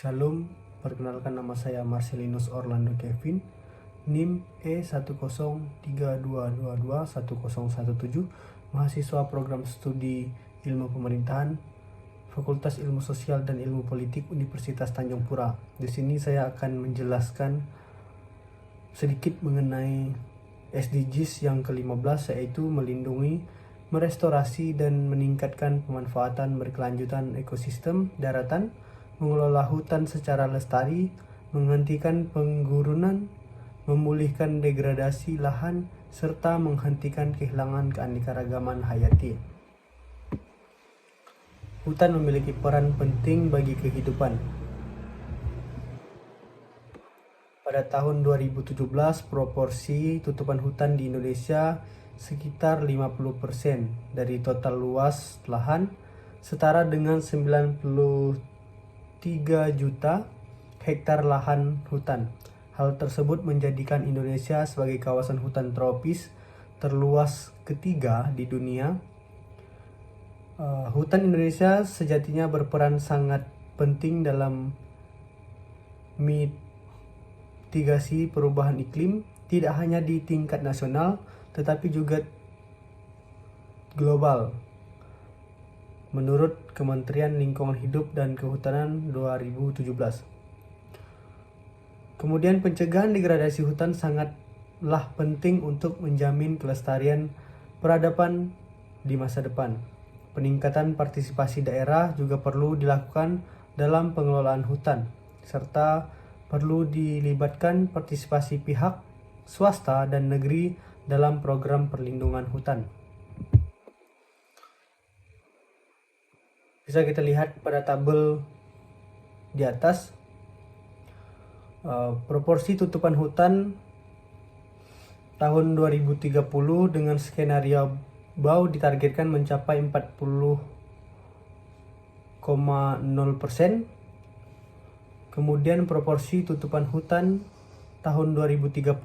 Shalom, perkenalkan nama saya Marcelinus Orlando Kevin, NIM E1032221017, mahasiswa program studi Ilmu Pemerintahan, Fakultas Ilmu Sosial dan Ilmu Politik Universitas Tanjung Pura. Di sini saya akan menjelaskan sedikit mengenai SDGs yang ke-15, yaitu melindungi, merestorasi dan meningkatkan pemanfaatan berkelanjutan ekosistem daratan, mengelola hutan secara lestari, menghentikan penggurunan, memulihkan degradasi lahan, serta menghentikan kehilangan keanekaragaman hayati. Hutan memiliki peran penting bagi kehidupan. Pada tahun 2017, proporsi tutupan hutan di Indonesia sekitar 50% dari total luas lahan, setara dengan 93 juta hektar lahan hutan. Hal tersebut menjadikan Indonesia sebagai kawasan hutan tropis terluas ketiga di dunia. Hutan Indonesia sejatinya berperan sangat penting dalam mitigasi perubahan iklim, tidak hanya di tingkat nasional, tetapi juga global. Menurut Kementerian Lingkungan Hidup dan Kehutanan 2017. Kemudian pencegahan degradasi hutan sangatlah penting untuk menjamin kelestarian peradaban di masa depan. Peningkatan partisipasi daerah juga perlu dilakukan dalam pengelolaan hutan, serta perlu dilibatkan partisipasi pihak swasta dan negeri dalam program perlindungan hutan. Bisa kita lihat pada tabel di atas, proporsi tutupan hutan tahun 2030 dengan skenario BAU ditargetkan mencapai 40,0%. Kemudian proporsi tutupan hutan tahun 2030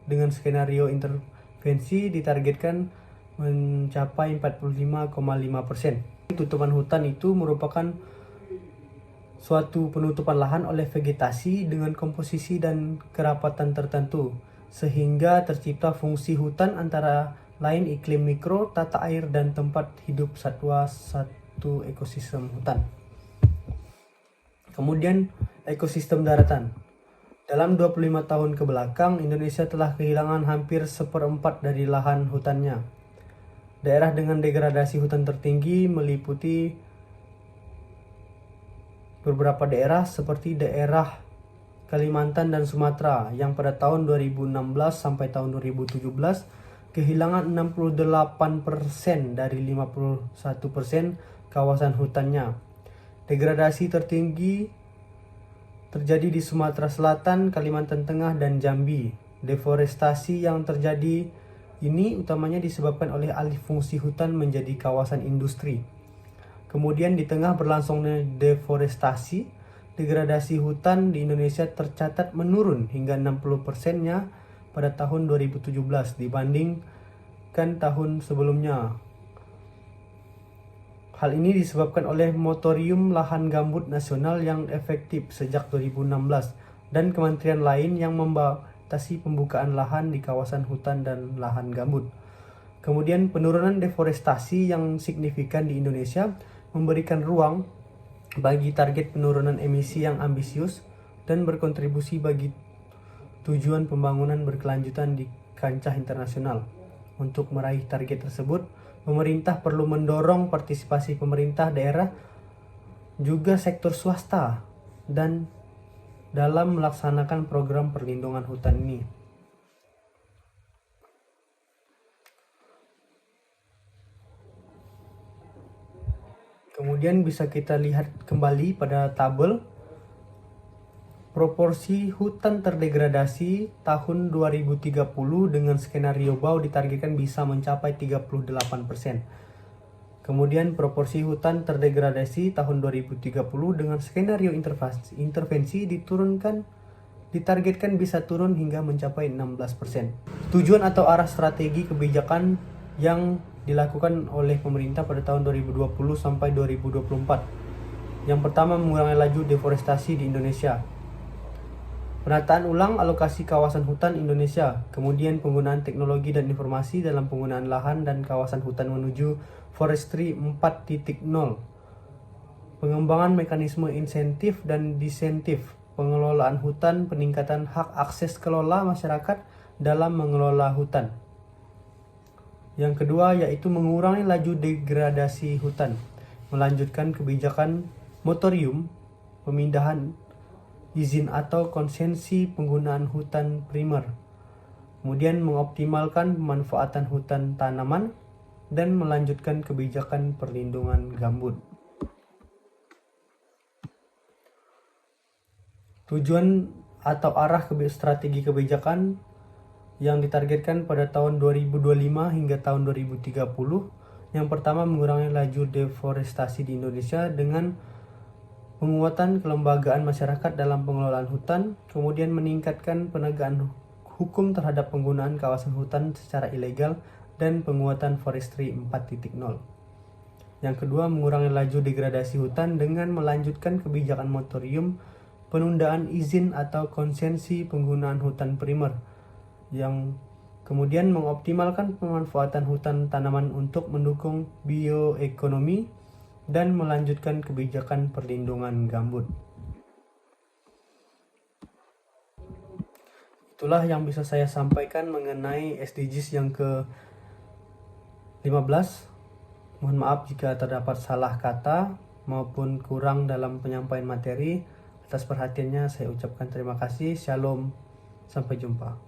dengan skenario intervensi ditargetkan mencapai 45,5%. Tutupan hutan itu merupakan suatu penutupan lahan oleh vegetasi dengan komposisi dan kerapatan tertentu, sehingga tercipta fungsi hutan antara lain iklim mikro, tata air, dan tempat hidup satwa satu ekosistem hutan. Kemudian ekosistem daratan. Dalam 25 tahun ke belakang, Indonesia telah kehilangan hampir 1/4 dari lahan hutannya. Daerah dengan degradasi hutan tertinggi meliputi beberapa daerah seperti daerah Kalimantan dan Sumatera yang pada tahun 2016 sampai tahun 2017 kehilangan 68% dari 51% kawasan hutannya. Degradasi tertinggi terjadi di Sumatera Selatan, Kalimantan Tengah, dan Jambi. Deforestasi yang terjadi ini utamanya disebabkan oleh alih fungsi hutan menjadi kawasan industri. Kemudian di tengah berlangsungnya deforestasi, degradasi hutan di Indonesia tercatat menurun hingga 60%-nya pada tahun 2017 dibandingkan tahun sebelumnya. Hal ini disebabkan oleh moratorium lahan gambut nasional yang efektif sejak 2016 dan kementerian lain yang membatasi pembukaan lahan di kawasan hutan dan lahan gambut. Kemudian penurunan deforestasi yang signifikan di Indonesia memberikan ruang bagi target penurunan emisi yang ambisius dan berkontribusi bagi tujuan pembangunan berkelanjutan di kancah internasional. Untuk meraih target tersebut, pemerintah perlu mendorong partisipasi pemerintah daerah, juga sektor swasta, dan dalam melaksanakan program perlindungan hutan ini. Kemudian bisa kita lihat kembali pada tabel proporsi hutan terdegradasi tahun 2030 dengan skenario BAU ditargetkan bisa mencapai 38%. Kemudian proporsi hutan terdegradasi tahun 2030 dengan skenario intervensi ditargetkan bisa turun hingga mencapai 16%. Tujuan atau arah strategi kebijakan yang dilakukan oleh pemerintah pada tahun 2020 sampai 2024. Yang pertama, mengurangi laju deforestasi di Indonesia. Penataan ulang alokasi kawasan hutan Indonesia, kemudian penggunaan teknologi dan informasi dalam penggunaan lahan dan kawasan hutan menuju Forestry 4.0. Pengembangan mekanisme insentif dan disentif pengelolaan hutan, peningkatan hak akses kelola masyarakat dalam mengelola hutan. Yang kedua yaitu mengurangi laju degradasi hutan, melanjutkan kebijakan moratorium pemindahan izin atau konsensi penggunaan hutan primer, kemudian mengoptimalkan pemanfaatan hutan tanaman, dan melanjutkan kebijakan perlindungan gambut. Tujuan atau arah strategi kebijakan yang ditargetkan pada tahun 2025 hingga tahun 2030. Yang pertama, mengurangi laju deforestasi di Indonesia dengan penguatan kelembagaan masyarakat dalam pengelolaan hutan, kemudian meningkatkan penegakan hukum terhadap penggunaan kawasan hutan secara ilegal, dan penguatan Forestry 4.0. Yang kedua, mengurangi laju degradasi hutan dengan melanjutkan kebijakan moratorium penundaan izin atau konsensi penggunaan hutan primer, yang kemudian mengoptimalkan pemanfaatan hutan tanaman untuk mendukung bioekonomi, dan melanjutkan kebijakan perlindungan gambut. Itulah yang bisa saya sampaikan mengenai SDGs yang ke-15. Mohon maaf jika terdapat salah kata maupun kurang dalam penyampaian materi. Atas perhatiannya saya ucapkan terima kasih. Shalom, sampai jumpa.